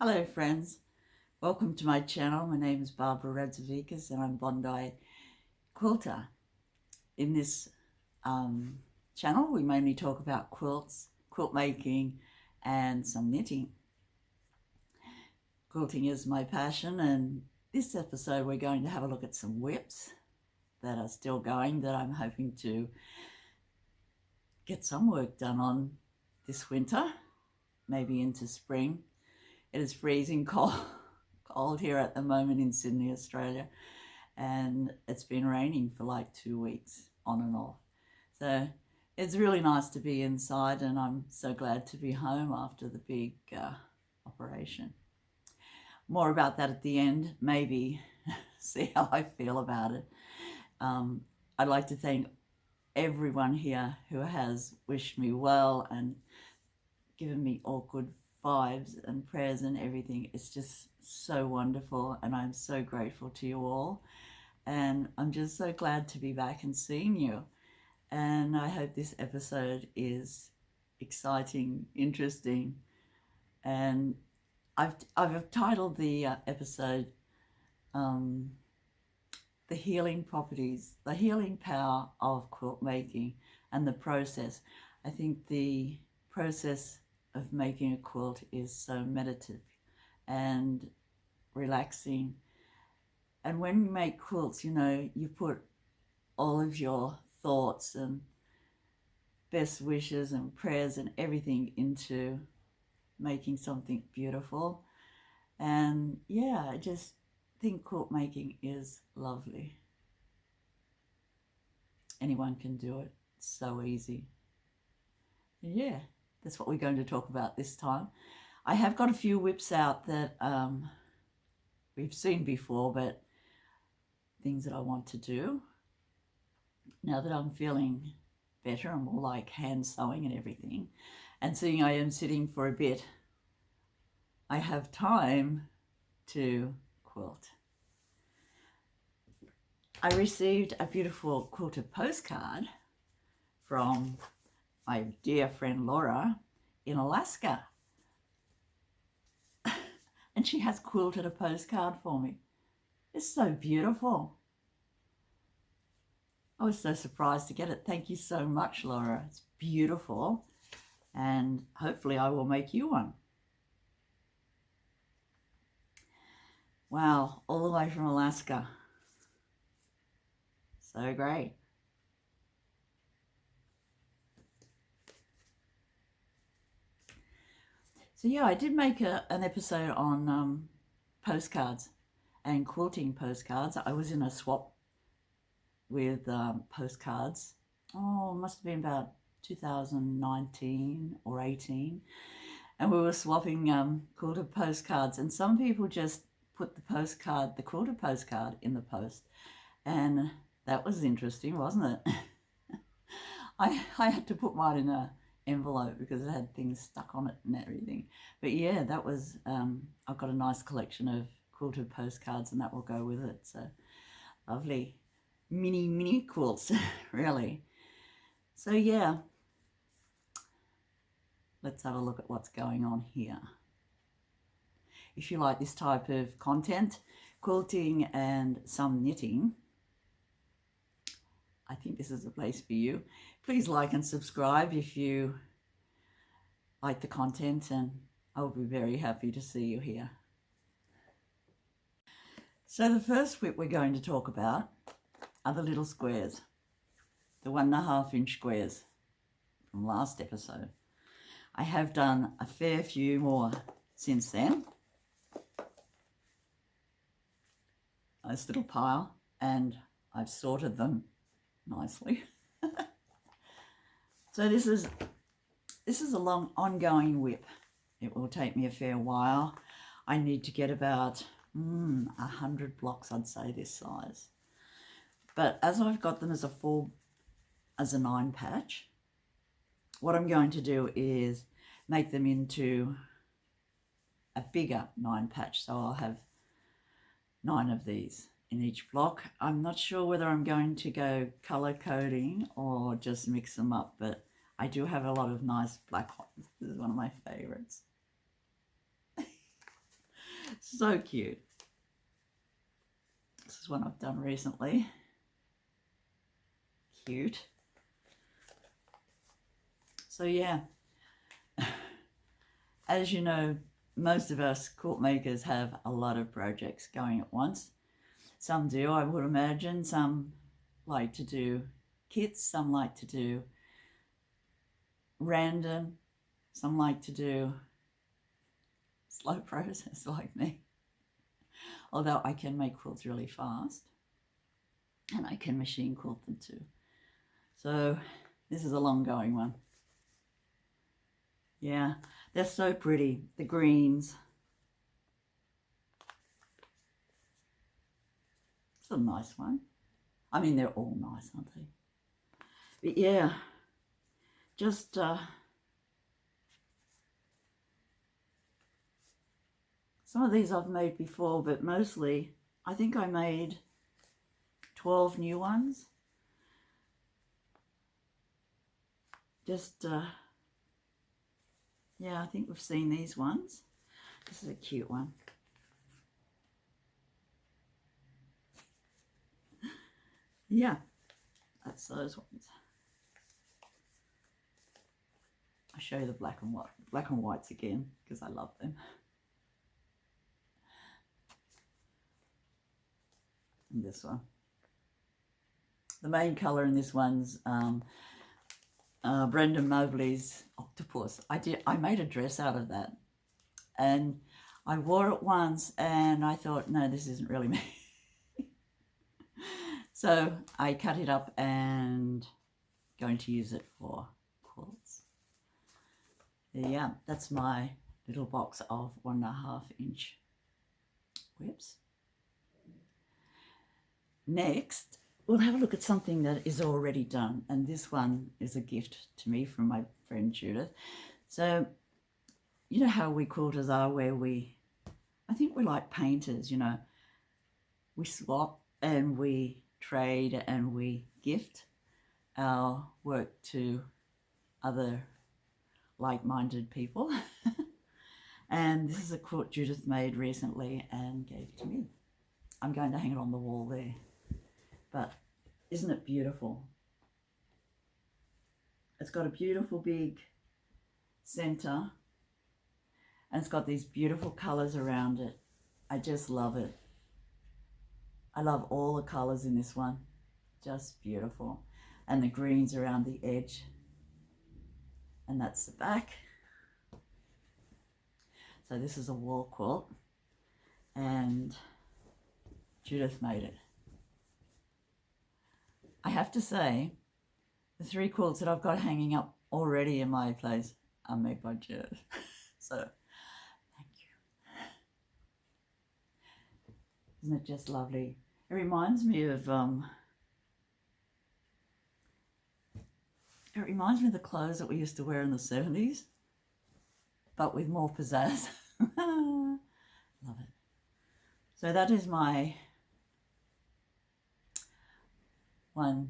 Hello friends, welcome to my channel. My name is Barbara Radzevicius and I'm Bondi Quilter. In this channel we mainly talk about quilts, quilt making and some knitting. Quilting is my passion, and this episode we're going to have a look at some whips that are still going that I'm hoping to get some work done on this winter, maybe into spring. It is freezing cold here at the moment in Sydney, Australia, and it's been raining for like 2 weeks on and off. So it's really nice to be inside, and I'm so glad to be home after the big operation. More about that at the end, maybe see how I feel about it. I'd like to thank everyone here who has wished me well and given me all good vibes and prayers and everything. It's just so wonderful, and I'm so grateful to you all, and I'm just so glad to be back and seeing you. And I hope this episode is exciting, interesting, and I've titled the episode the healing properties, the healing power of quilt making and the process. I think the process of making a quilt is so meditative and relaxing. And when you make quilts, you know, you put all of your thoughts and best wishes and prayers and everything into making something beautiful. And yeah, I just think quilt making is lovely. Anyone can do it. It's so easy. And yeah, that's what we're going to talk about this time. I have got a few whips out that we've seen before, but things that I want to do now that I'm feeling better and more like hand sewing and everything, and seeing I am sitting for a bit, I have time to quilt. I received a beautiful quilted postcard from my dear friend Laura in Alaska, and she has quilted a postcard for me. It's so beautiful. I was so surprised to get it. Thank you so much, Laura. It's beautiful, and hopefully I will make you one. Wow, all the way from Alaska. So great. So yeah, I did make an episode on postcards and quilting postcards. I was in a swap with postcards. Oh, it must have been about 2019 or 18. And we were swapping quilted postcards, and some people just put the quilted postcard in the post. And that was interesting, wasn't it? I had to put mine in an envelope because it had things stuck on it and everything. But yeah, that was, I've got a nice collection of quilted postcards, and that will go with it. So lovely mini quilts, really. So yeah, let's have a look at what's going on here. If you like this type of content, quilting and some knitting, I think this is a place for you. Please like and subscribe if you like the content, and I'll be very happy to see you here. So the first whip we're going to talk about are the little squares, the 1.5 inch squares from last episode. I have done a fair few more since then. Nice little pile, and I've sorted them nicely. So this is a long ongoing whip. It will take me a fair while. I need to get about 100 blocks, I'd say, this size. But as I've got them as a 9 patch, what I'm going to do is make them into a bigger 9 patch. So I'll have 9 of these in each block. I'm not sure whether I'm going to go color coding or just mix them up, but I do have a lot of nice black ones. This is one of my favorites. So cute. This is one I've done recently. Cute. So yeah, as you know, most of us quilt makers have a lot of projects going at once. Some do, I would imagine. Some like to do kits, some like to do random, some like to do slow process like me. Although I can make quilts really fast and I can machine quilt them too. So this is a long going one. Yeah, they're so pretty, the greens. It's a nice one. I mean, they're all nice, aren't they? But yeah, just some of these I've made before, but mostly I think I made 12 new ones. Just yeah, I think we've seen these ones. This is a cute one. Yeah, that's those ones. I'll show you the black and whites again because I love them. And this one. The main colour in this one's Brendan Mobley's octopus. I made a dress out of that, and I wore it once and I thought, no, this isn't really me. So I cut it up and going to use it for quilts. Yeah, that's my little box of 1.5 inch whips. Next, we'll have a look at something that is already done, and this one is a gift to me from my friend Judith. So you know how we quilters are, where I think we're like painters, you know, we swap and we trade and we gift our work to other like-minded people. And this is a quilt Judith made recently and gave to me. I'm going to hang it on the wall there. But isn't it beautiful? It's got a beautiful big center and it's got these beautiful colors around it. I just love it. I love all the colors in this one. Just beautiful. And the greens around the edge. And that's the back. So this is a wall quilt and Judith made it. I have to say, the 3 quilts that I've got hanging up already in my place are made by Judith. So, thank you. Isn't it just lovely? It reminds me of the clothes that we used to wear in the 70s, but with more pizzazz. Love it. So that is my one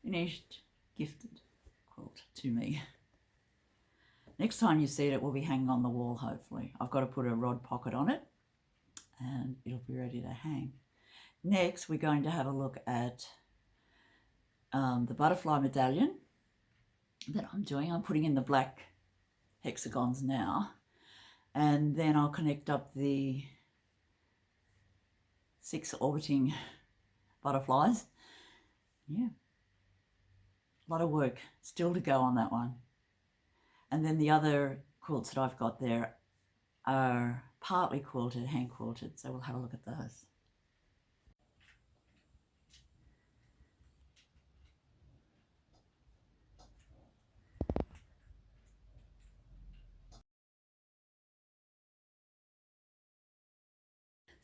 finished gifted quilt to me. Next time you see it, it will be hanging on the wall, hopefully. I've got to put a rod pocket on it and it'll be ready to hang. Next, we're going to have a look at the butterfly medallion that I'm doing. I'm putting in the black hexagons now, and then I'll connect up the 6 orbiting butterflies. Yeah, a lot of work still to go on that one. And then the other quilts that I've got there are partly quilted, hand quilted, so we'll have a look at those.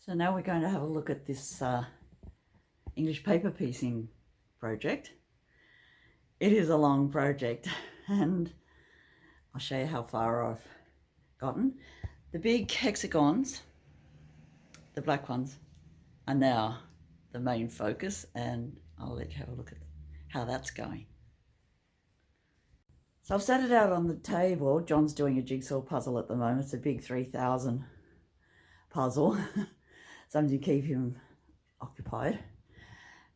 So now we're going to have a look at this English paper piecing project. It is a long project and I'll show you how far I've gotten. The big hexagons, the black ones, are now the main focus, and I'll let you have a look at how that's going. So I've set it out on the table. John's doing a jigsaw puzzle at the moment. It's a big 3,000 puzzle, something to keep him occupied.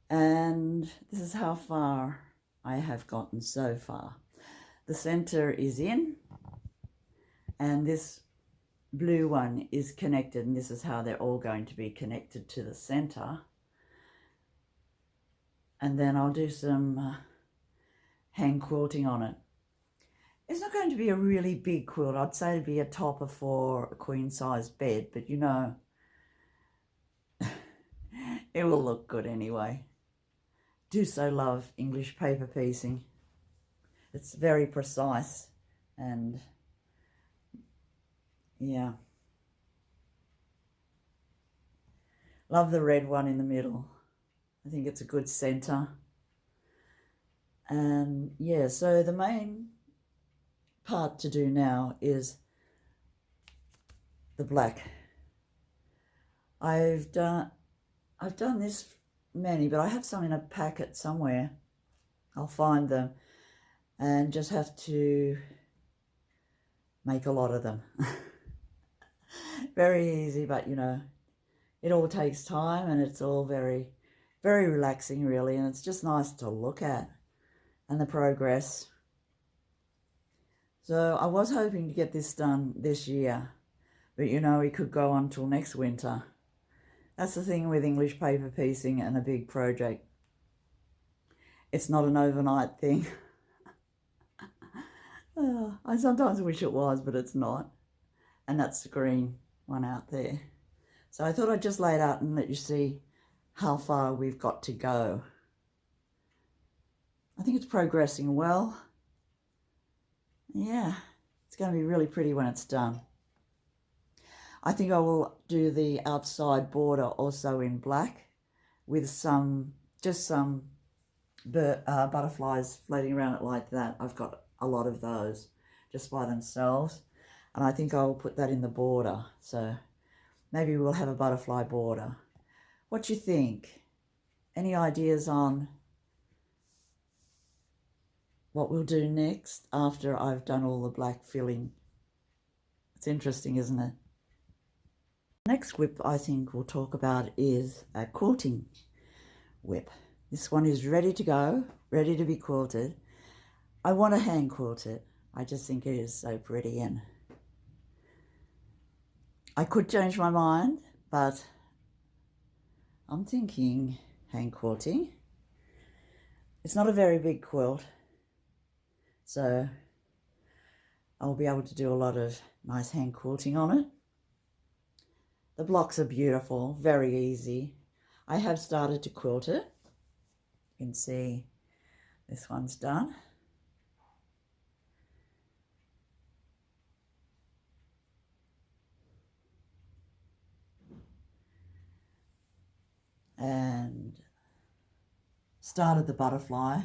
And this is how far I have gotten so far. The center is in, and this blue one is connected, and this is how they're all going to be connected to the center. And then I'll do some hand quilting on it. It's not going to be a really big quilt. I'd say it'd be a topper for a queen size bed, but you know, it will look good anyway. Do so love English paper piecing. It's very precise, and yeah. Love the red one in the middle. I think it's a good center. And yeah, so the main part to do now is the black. I've done this many, but I have some in a packet somewhere. I'll find them and just have to make a lot of them. Very easy, but you know, it all takes time, and it's all very, very relaxing really, and it's just nice to look at and the progress. So I was hoping to get this done this year, but you know, it could go on till next winter. That's the thing with English paper piecing and a big project. It's not an overnight thing. I sometimes wish it was, but it's not. And that's the green one out there. So I thought I'd just lay it out and let you see how far we've got to go. I think it's progressing well. Yeah, it's going to be really pretty when it's done. I think I will do the outside border also in black with just some butterflies floating around it like that. I've got a lot of those just by themselves, and I think I'll put that in the border. So maybe we'll have a butterfly border. What do you think? Any ideas on what we'll do next after I've done all the black filling? It's interesting, isn't it? Next whip I think we'll talk about is a quilting whip. This one is ready to go, ready to be quilted. I want to hand quilt it. I just think it is so pretty, and I could change my mind, but I'm thinking hand quilting. It's not a very big quilt, so I'll be able to do a lot of nice hand quilting on it. The blocks are beautiful, very easy. I have started to quilt it. You can see this one's done. And started the butterfly.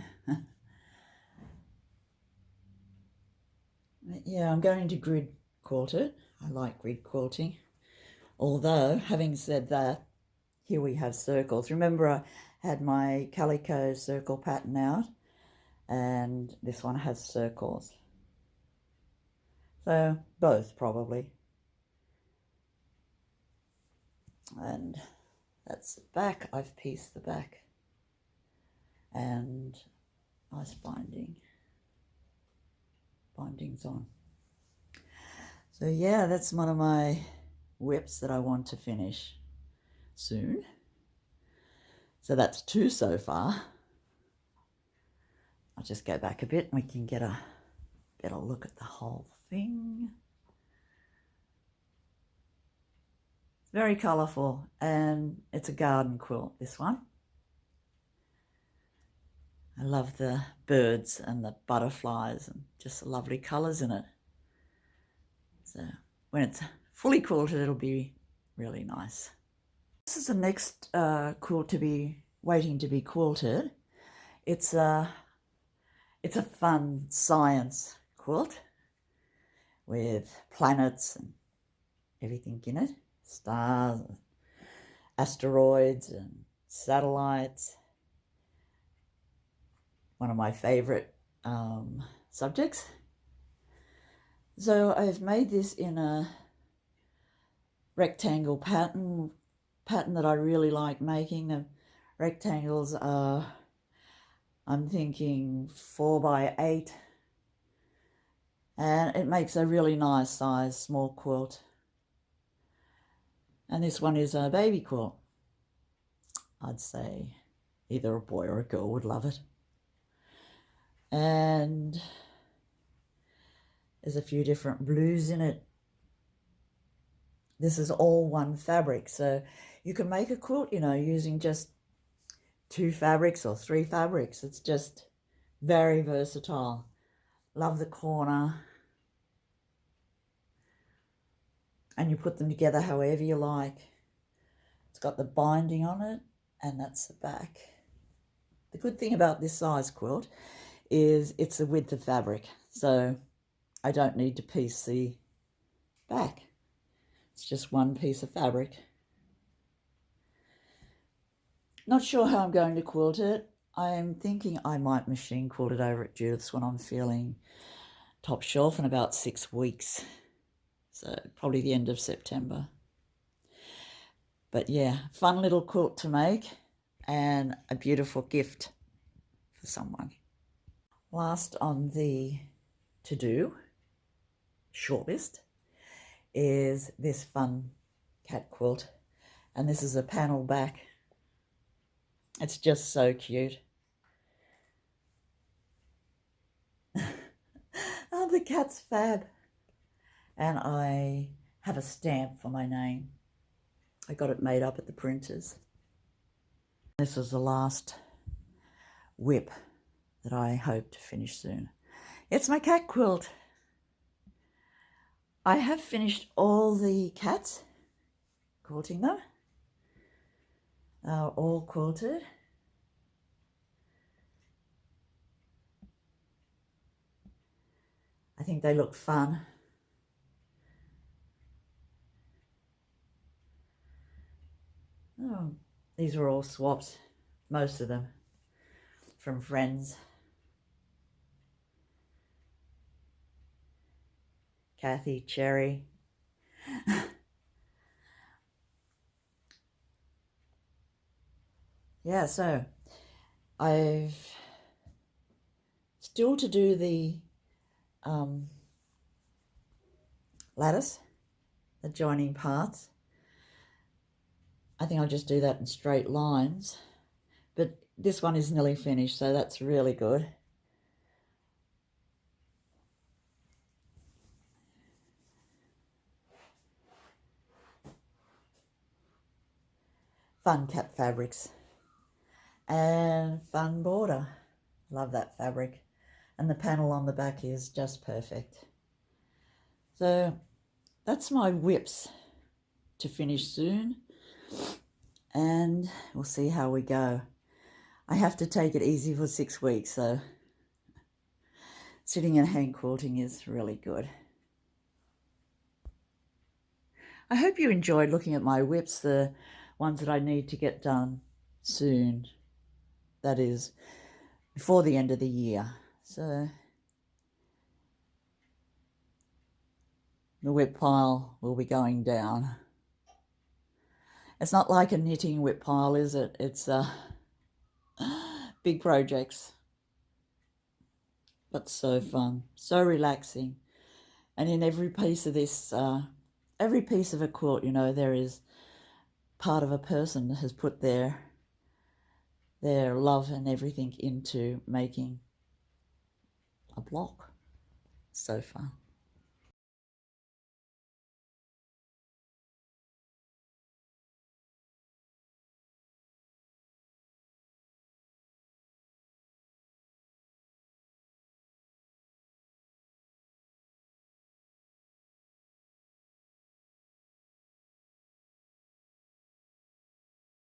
Yeah, I'm going to grid quilt it. I like grid quilting. Although, having said that, here we have circles. Remember, I had my calico circle pattern out, and this one has circles. So, both probably. And that's the back. I've pieced the back. And nice bindings on. So yeah, that's one of my whips that I want to finish soon. So that's 2 so far. I'll just go back a bit and we can get a better look at the whole thing. It's very colourful, and it's a garden quilt, this one. I love the birds and the butterflies and just the lovely colours in it. So when it's fully quilted, it'll be really nice. This is the next quilt to be waiting to be quilted. It's a fun science quilt with planets and everything in it, stars, asteroids and satellites. One of my favourite subjects. So I've made this in a rectangle pattern that I really like making. The rectangles are, I'm thinking 4x8, and it makes a really nice size small quilt. And this one is a baby quilt. I'd say either a boy or a girl would love it. And there's a few different blues in it. This is all one fabric, so you can make a quilt, you know, using just 2 fabrics or 3 fabrics. It's just very versatile. Love the corner. And you put them together however you like. It's got the binding on it, and that's the back. The good thing about this size quilt is it's the width of fabric, so I don't need to piece the back. It's just one piece of fabric. Not sure how I'm going to quilt it. I'm thinking I might machine quilt it over at Judith's when I'm feeling top shelf in about 6 weeks. So probably the end of September. But yeah, fun little quilt to make and a beautiful gift for someone. Last on the to-do shortlist is this fun cat quilt. And this is a panel back. It's just so cute. Oh, the cat's fab. And I have a stamp for my name. I got it made up at the printers. This is the last whip that I hope to finish soon. It's my cat quilt. I have finished all the cats, quilting them. They're all quilted. I think they look fun. Oh, these were all swaps, most of them, from friends. Kathy, Cherry. Yeah, so I've still to do the lattice, the joining parts. I think I'll just do that in straight lines, but this one is nearly finished, so that's really good. Fun cat fabrics and fun border. Love that fabric. And the panel on the back is just perfect. So that's my whips to finish soon, and we'll see how we go. I have to take it easy for 6 weeks, so sitting and hand quilting is really good. I hope you enjoyed looking at my whips, the ones that I need to get done soon. That is, before the end of the year. So the whip pile will be going down. It's not like a knitting whip pile, is it? It's big projects, but so fun, so relaxing. And in every piece of this, every piece of a quilt, you know, there is part of a person that has put their love and everything into making a block. So fun.